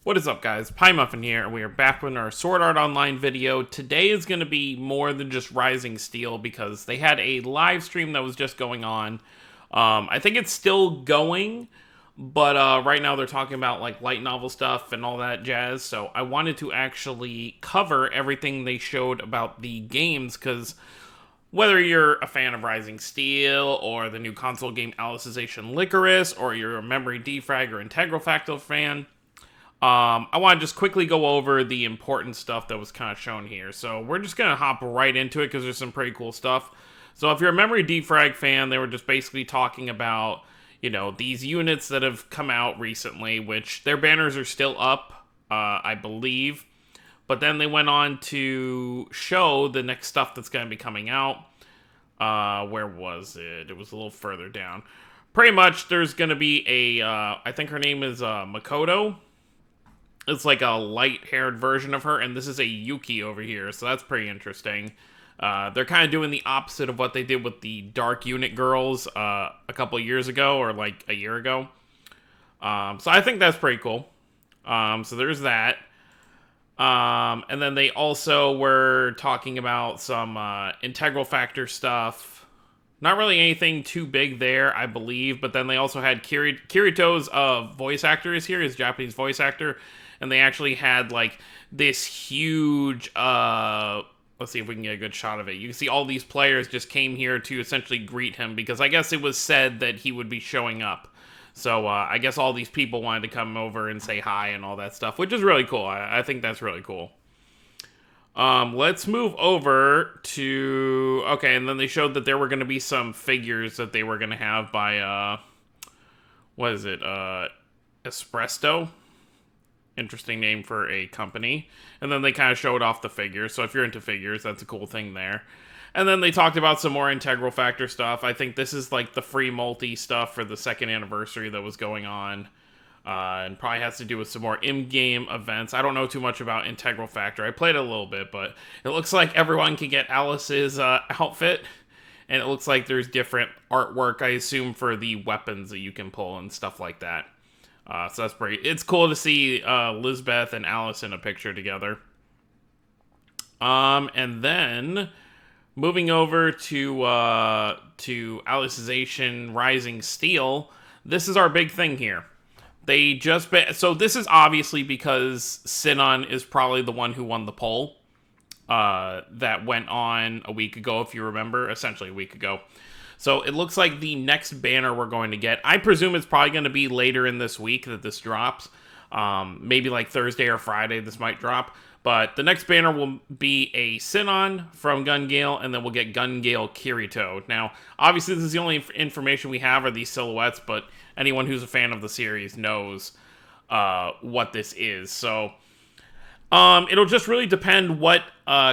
What is up, guys? Pie Muffin here, and we are back with our Sword Art Online video. Today is going to be more than just Rising Steel, because they had a live stream that was just going on. I think it's still going, but right now they're talking about like light novel stuff and all that jazz, so I wanted to actually cover everything they showed about the games, because whether you're a fan of Rising Steel, or the new console game Alicization Licorice, or you're a Memory Defrag or Integral Factor fan, I want to just quickly go over the important stuff that was kind of shown here. So we're just going to hop right into it because there's some pretty cool stuff. So if you're a Memory Defrag fan, they were just basically talking about, you know, these units that have come out recently, which their banners are still up, I believe. But then they went on to show the next stuff that's going to be coming out. Where was it? It was a little further down. Pretty much there's going to be a, I think her name is Makoto. It's like a light-haired version of her, and this is a Yuki over here, so that's pretty interesting. They're kind of doing the opposite of what they did with the Dark Unit girls a couple years ago, or like a year ago. So I think that's pretty cool. So there's that. And then they also were talking about some integral factor stuff. Not really anything too big there, I believe, but then they also had Kirito's voice actor is here, his Japanese voice actor. And they actually had, like, this huge, let's see if we can get a good shot of it. You can see all these players just came here to essentially greet him, because I guess it was said that he would be showing up. So, I guess all these people wanted to come over and say hi and all that stuff, which is really cool. I think that's really cool. Let's move over to, okay, and then they showed that there were going to be some figures that they were going to have by, what is it, Espresso? Interesting name for a company. And then they kind of showed off the figures. So if you're into figures, that's a cool thing there. And then they talked about some more integral factor stuff. I think this is like the free multi stuff for the second anniversary that was going on. And probably has to do with some more in-game events. I don't know too much about integral factor. I played it a little bit, but it looks like everyone can get Alice's outfit. And it looks like there's different artwork, I assume, for the weapons that you can pull and stuff like that. So that's pretty, it's cool to see Lisbeth and Alice in a picture together. And then moving over to Alicization Rising Steel, this is our big thing here. They just, so this is obviously because Sinon is probably the one who won the poll that went on a week ago, if you remember, essentially a week ago. So it looks like the next banner we're going to get, I presume it's probably going to be later in this week that this drops. Maybe like Thursday or Friday this might drop. But the next banner will be a Sinon from Gun Gale, and then we'll get Gun Gale Kirito. Now, obviously this is the only information we have are these silhouettes, but anyone who's a fan of the series knows what this is. So it'll just really depend what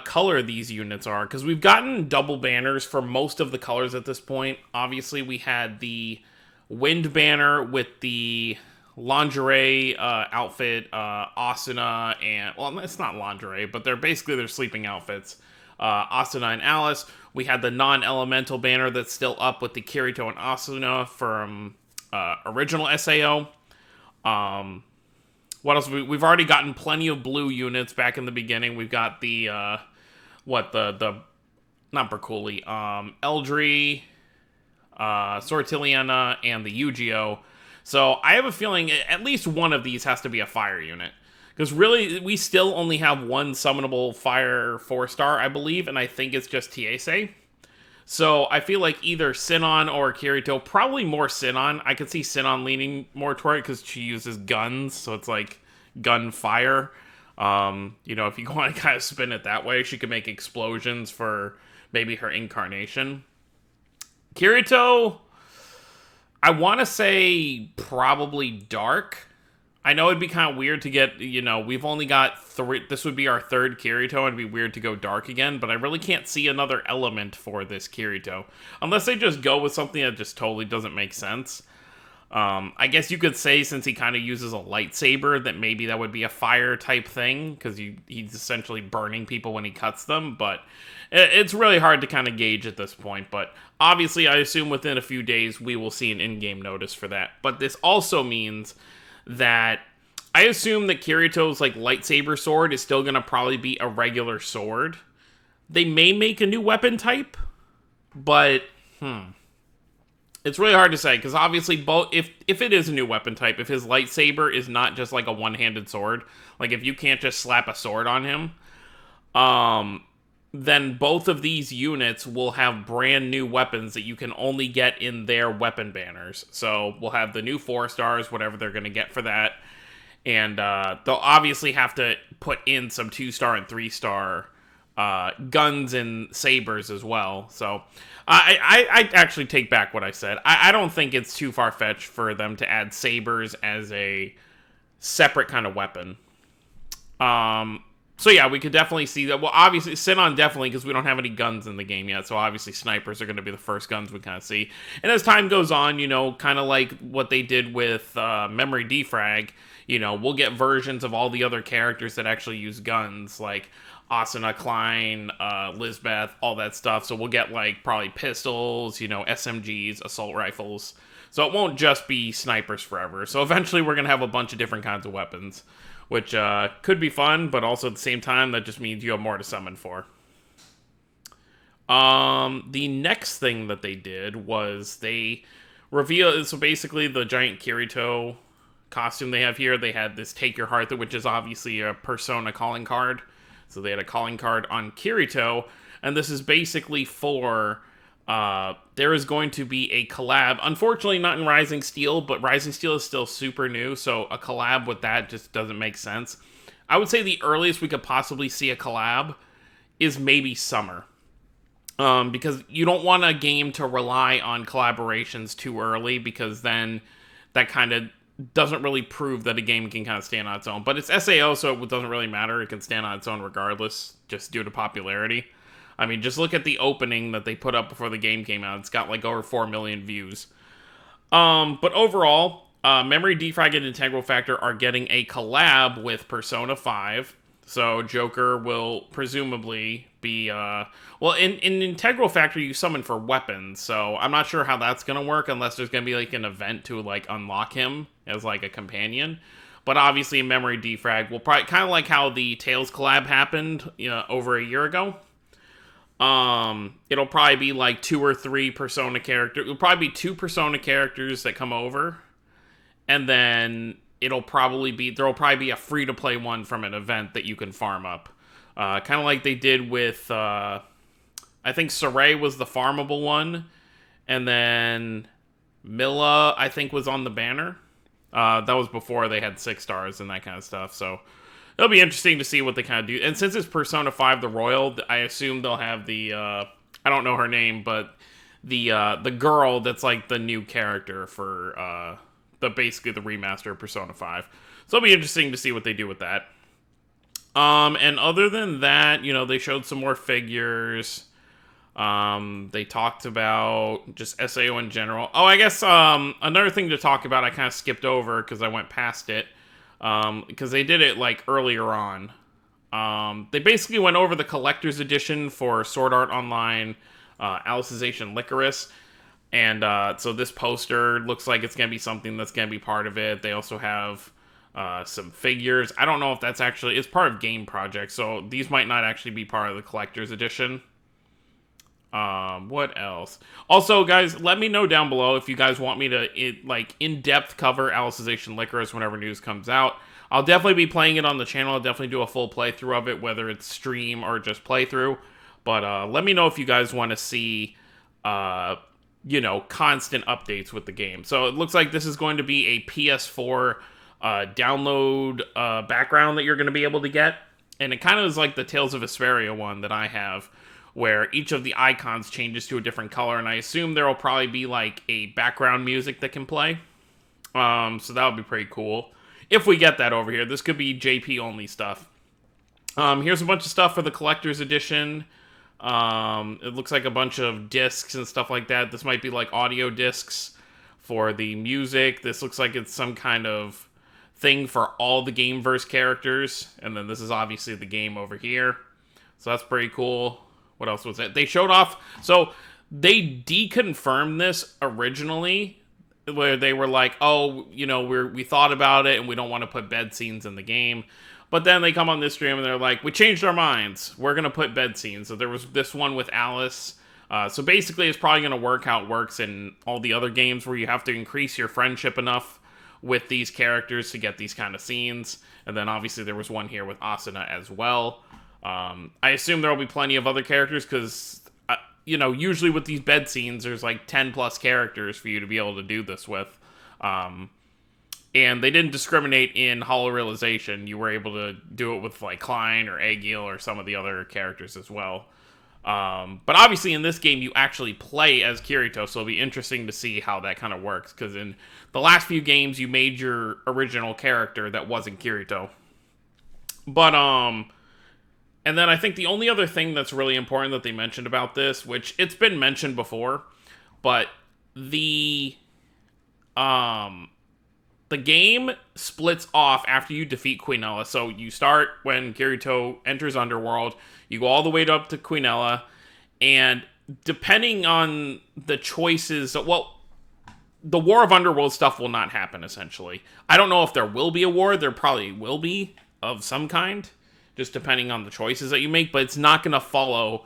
color these units are, because we've gotten double banners for most of the colors at this point. Obviously, we had the Wind banner with the lingerie outfit, Asuna, and, well, it's not lingerie, but they're basically their sleeping outfits. Asuna and Alice. We had the non-elemental banner that's still up with the Kirito and Asuna from original SAO. What else? We've already gotten plenty of blue units back in the beginning. We've got the, not Berculi, Eldri, Sortiliana, and the Yu-Gi-Oh! So I have a feeling at least one of these has to be a fire unit. Because really, we still only have one summonable fire 4-star, I believe, and I think it's just Tiese. So I feel like either Sinon or Kirito, probably more Sinon. I could see Sinon leaning more toward it because she uses guns, so it's like gunfire. You know, if you want to kind of spin it that way, she could make explosions for maybe her incarnation. Kirito, I want to say probably dark. I know it'd be kind of weird to get, you know, we've only got 3, this would be our third Kirito, and it'd be weird to go dark again, but I really can't see another element for this Kirito. Unless they just go with something that just totally doesn't make sense. I guess you could say, since he kind of uses a lightsaber, that maybe that would be a fire type thing, because he's essentially burning people when he cuts them, but it's really hard to kind of gauge at this point. But obviously, I assume within a few days, we will see an in-game notice for that. But this also means that I assume that Kirito's like lightsaber sword is still gonna probably be a regular sword. They may make a new weapon type, but it's really hard to say because obviously both if it is a new weapon type, if his lightsaber is not just like a one-handed sword, like if you can't just slap a sword on him, then both of these units will have brand new weapons that you can only get in their weapon banners. So we'll have the new 4-stars, whatever they're going to get for that. And they'll obviously have to put in some 2-star and 3-star guns and sabers as well. So I actually take back what I said. I don't think it's too far-fetched for them to add sabers as a separate kind of weapon. So yeah, we could definitely see that. Well, obviously, Sinon definitely, because we don't have any guns in the game yet, so obviously snipers are going to be the first guns we kind of see. And as time goes on, you know, kind of like what they did with Memory Defrag, you know, we'll get versions of all the other characters that actually use guns, like Asuna, Klein, Lizbeth, all that stuff. So we'll get, like, probably pistols, you know, SMGs, assault rifles. So it won't just be snipers forever. So eventually we're going to have a bunch of different kinds of weapons, which could be fun, but also at the same time, that just means you have more to summon for. The next thing that they did was they revealed, so basically the giant Kirito costume they have here, they had this Take Your Heart, which is obviously a Persona calling card. So they had a calling card on Kirito, and this is basically for... there is going to be a collab, unfortunately not in Rising Steel, but Rising Steel is still super new, so a collab with that just doesn't make sense. I would say the earliest we could possibly see a collab is maybe summer. Because you don't want a game to rely on collaborations too early, because then that kind of doesn't really prove that a game can kind of stand on its own. But it's SAO, so it doesn't really matter. It can stand on its own regardless, just due to popularity. I mean, just look at the opening that they put up before the game came out. It's got like over 4 million views. But overall, Memory Defrag and Integral Factor are getting a collab with Persona 5. So Joker will presumably be... well, in Integral Factor, you summon for weapons. So I'm not sure how that's going to work unless there's going to be like an event to like unlock him as like a companion. But obviously, in Memory Defrag, will probably kind of like how the Tails collab happened, you know, over a year ago. It'll probably be like 2 or 3 Persona characters. It'll probably be 2 Persona characters that come over, and then there'll probably be a free-to-play one from an event that you can farm up. Kind of like they did with, I think Saray was the farmable one, and then Milla, I think, was on the banner. That was before they had 6 stars and that kind of stuff, so... It'll be interesting to see what they kind of do. And since it's Persona 5 The Royal, I assume they'll have the, I don't know her name, but the girl that's like the new character for basically the remaster of Persona 5. So it'll be interesting to see what they do with that. And other than that, you know, they showed some more figures. They talked about just SAO in general. Oh, I guess another thing to talk about I kind of skipped over because I went past it. Because they did it, like, earlier on. They basically went over the Collector's Edition for Sword Art Online, Alicization Licorice, and so this poster looks like it's going to be something that's going to be part of it. They also have some figures. I don't know if that's actually... It's part of Game Project, so these might not actually be part of the Collector's Edition. What else? Also, guys, let me know down below if you guys want me to, in-depth cover Alicization Licorice whenever news comes out. I'll definitely be playing it on the channel. I'll definitely do a full playthrough of it, whether it's stream or just playthrough. But, let me know if you guys want to see, you know, constant updates with the game. So, it looks like this is going to be a PS4, download, background that you're going to be able to get. And it kind of is like the Tales of Vesperia one that I have, where each of the icons changes to a different color, and I assume there will probably be, like, a background music that can play. So that would be pretty cool. If we get that over here. This could be JP-only stuff. Here's a bunch of stuff for the Collector's Edition. It looks like a bunch of discs and stuff like that. This might be, like, audio discs for the music. This looks like it's some kind of thing for all the Gameverse characters. And then this is obviously the game over here. So that's pretty cool. What else was it? They showed off... So, they deconfirmed this originally where they were like, oh, we thought about it and we don't want to put bed scenes in the game. But then they come on this stream and they're like, we changed our minds. We're going to put bed scenes. So there was this one with Alice. So basically, it's probably going to work how it works in all the other games where you have to increase your friendship enough with these characters to get these kind of scenes. And then obviously there was one here with Asuna as well. I assume there will be plenty of other characters because, usually with these bed scenes, there's like 10 plus characters for you to be able to do this with. And they didn't discriminate in Hollow Realization. You were able to do it with like Klein or Egil or some of the other characters as well. But obviously in this game you actually play as Kirito, so it'll be interesting to see how that kind of works, because in the last few games you made your original character that wasn't Kirito. But and then I think the only other thing that's really important that they mentioned about this, which it's been mentioned before, but the game splits off after you defeat Quinella. So you start when Kirito enters Underworld, you go all the way up to Quinella, and depending on the choices, well, the War of Underworld stuff will not happen, essentially. I don't know if there will be a war. There probably will be, of some kind, just depending on the choices that you make, but it's not going to follow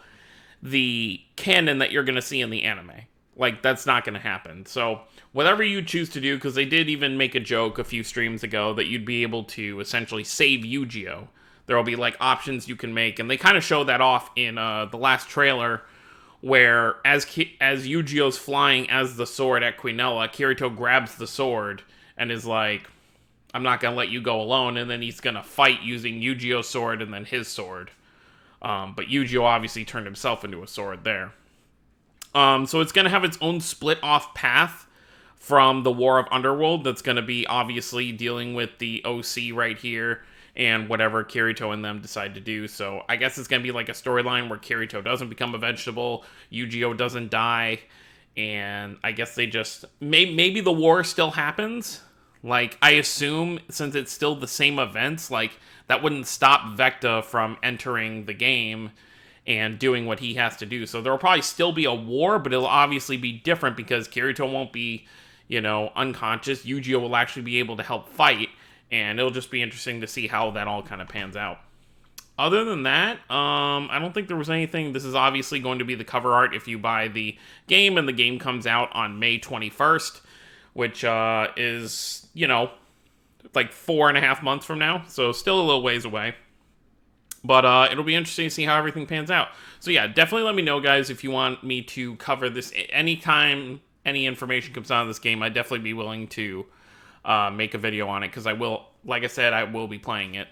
the canon that you're going to see in the anime. Like, that's not going to happen. So, whatever you choose to do, because they did even make a joke a few streams ago that you'd be able to essentially save Yu-Gi-Oh! There will be, like, options you can make, and they kind of show that off in the last trailer, where as Yu-Gi-Oh's flying as the sword at Quinella, Kirito grabs the sword and is like, I'm not going to let you go alone, and then he's going to fight using Yu-Gi-Oh's sword and then his sword. But Yu-Gi-Oh! Obviously turned himself into a sword there. So it's going to have its own split-off path from the War of Underworld that's going to be obviously dealing with the OC right here and whatever Kirito and them decide to do. So I guess it's going to be like a storyline where Kirito doesn't become a vegetable, Yu-Gi-Oh! Doesn't die, and I guess they just... Maybe the war still happens. Like, I assume, since it's still the same events, like, that wouldn't stop Vecta from entering the game and doing what he has to do. So there'll probably still be a war, but it'll obviously be different because Kirito won't be, unconscious. Yu-Gi-Oh! Will actually be able to help fight, and it'll just be interesting to see how that all kind of pans out. Other than that, I don't think there was anything. This is obviously going to be the cover art if you buy the game, and the game comes out on May 21st, which is, like 4.5 months from now, so still a little ways away. But it'll be interesting to see how everything pans out. So yeah, definitely let me know, guys, if you want me to cover this anytime any information comes out of this game. I'd definitely be willing to make a video on it, because I will, like I said, I will be playing it,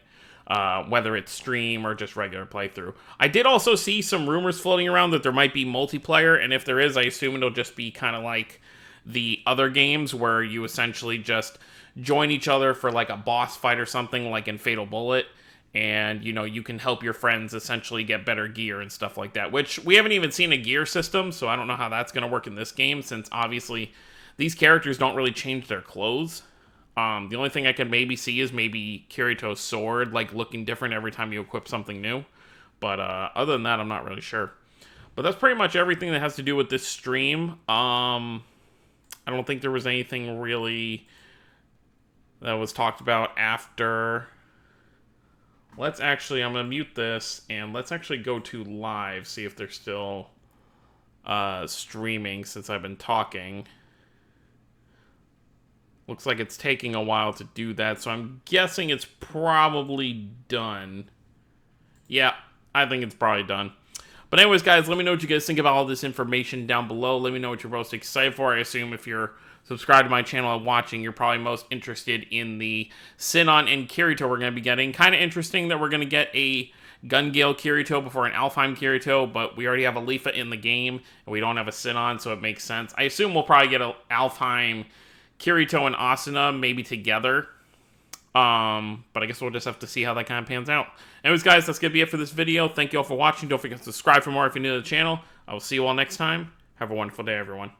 whether it's stream or just regular playthrough. I did also see some rumors floating around that there might be multiplayer, and if there is, I assume it'll just be kind of like the other games where you essentially just join each other for like a boss fight or something, like in Fatal Bullet. And, you can help your friends essentially get better gear and stuff like that, which we haven't even seen a gear system, so I don't know how that's going to work in this game, since obviously these characters don't really change their clothes. The only thing I could maybe see is maybe Kirito's sword, like, looking different every time you equip something new. But other than that, I'm not really sure. But that's pretty much everything that has to do with this stream. I don't think there was anything really that was talked about after... I'm going to mute this, and let's actually go to live, see if they're still streaming since I've been talking. Looks like it's taking a while to do that, so I'm guessing it's probably done. Yeah, I think it's probably done. But anyways, guys, let me know what you guys think about all this information down below. Let me know what you're most excited for. I assume if you're subscribed to my channel and watching, you're probably most interested in the Sinon and Kirito we're going to be getting. Kind of interesting that we're going to get a Gun Gale Kirito before an Alfheim Kirito, but we already have a Leafa in the game, and we don't have a Sinon, so it makes sense. I assume we'll probably get an Alfheim Kirito and Asuna maybe together. But I guess we'll just have to see how that kind of pans out. Anyways, guys, that's going to be it for this video. Thank you all for watching. Don't forget to subscribe for more if you're new to the channel. I will see you all next time. Have a wonderful day, everyone.